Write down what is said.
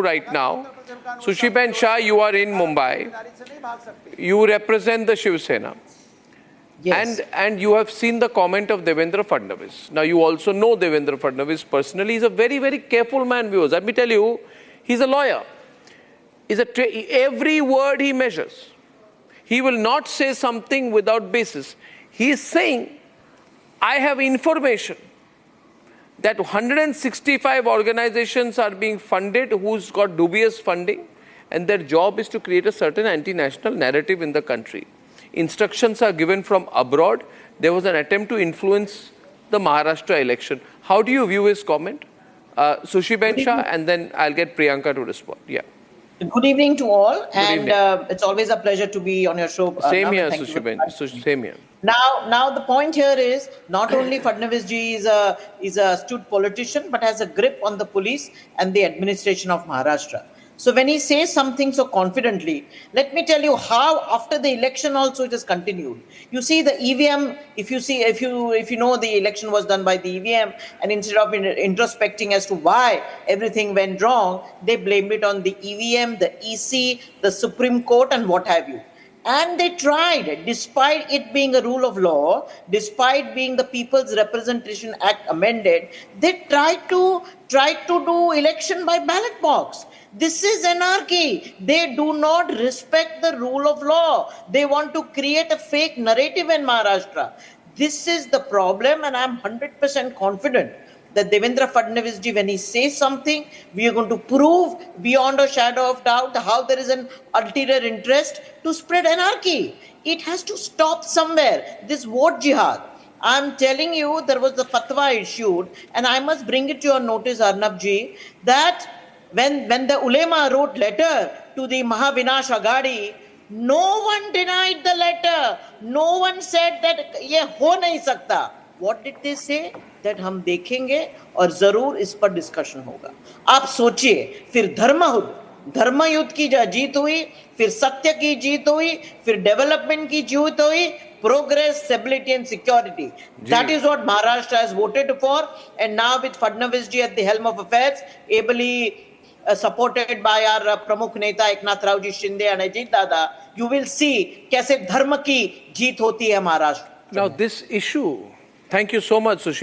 right now. Sushiben Shah, you are in Mumbai. You represent the Shiv Sena. Yes. And you have seen the comment of Devendra Fadnavis. Now, you also know Devendra Fadnavis personally. He's a very, very careful man, viewers. Let me tell you, he's a lawyer. Every word he measures. He will not say something without basis. He is saying, I have information that 165 organizations are being funded who's got dubious funding, and their job is to create a certain anti-national narrative in the country. Instructions are given from abroad. There was an attempt to influence the Maharashtra election. How do you view his comment? Sushiben Shah, and then I'll get Priyanka to respond. Yeah. Good evening to all, and evening. it's always a pleasure to be on your show. Same Arnab, here, and thank you very Sushiben. much. Same here. Now the point here is not only Fadnavis ji is a astute politician, but has a grip on the police and the administration of Maharashtra. So when he says something so confidently, let me tell you how after the election also it has continued. You see the EVM. If you know the election was done by the EVM, and instead of introspecting as to why everything went wrong, they blamed it on the EVM, the EC, the Supreme Court, and what have you. And they tried, despite it being a rule of law, despite being the People's Representation Act amended, they tried to do election by ballot box. This is anarchy. They do not respect the rule of law. They want to create a fake narrative in Maharashtra. This is the problem, and I'm 100% confident that Devendra Fadnavis ji, when he says something, we are going to prove beyond a shadow of doubt how there is an ulterior interest to spread anarchy. It has to stop somewhere. This vote jihad. I'm telling you, there was the fatwa issued, and I must bring it to your notice, Arnab ji, that when the ulema wrote letter to the Mahavinash Aghadi, no one denied the letter. No one said that ye ho nahi sakta. What did they say? That हम देखेंगे और जरूर इस पर discussion होगा. आप सोचिए, फिर धर्म युद्ध की जीत हुई, फिर सत्य की जीत हुई, फिर डेवलपमेंट की जीत हुई, progress, stability and security. That is what Maharashtra has voted for, and now with Fadnavis ji at the helm of affairs, ably supported by our प्रमुख नेता एकनाथ राव जी शिंदे and अजीत दादा, you will see कैसे धर्म की जीत होती है Maharashtra. Now this issue, thank you so much, Sushi.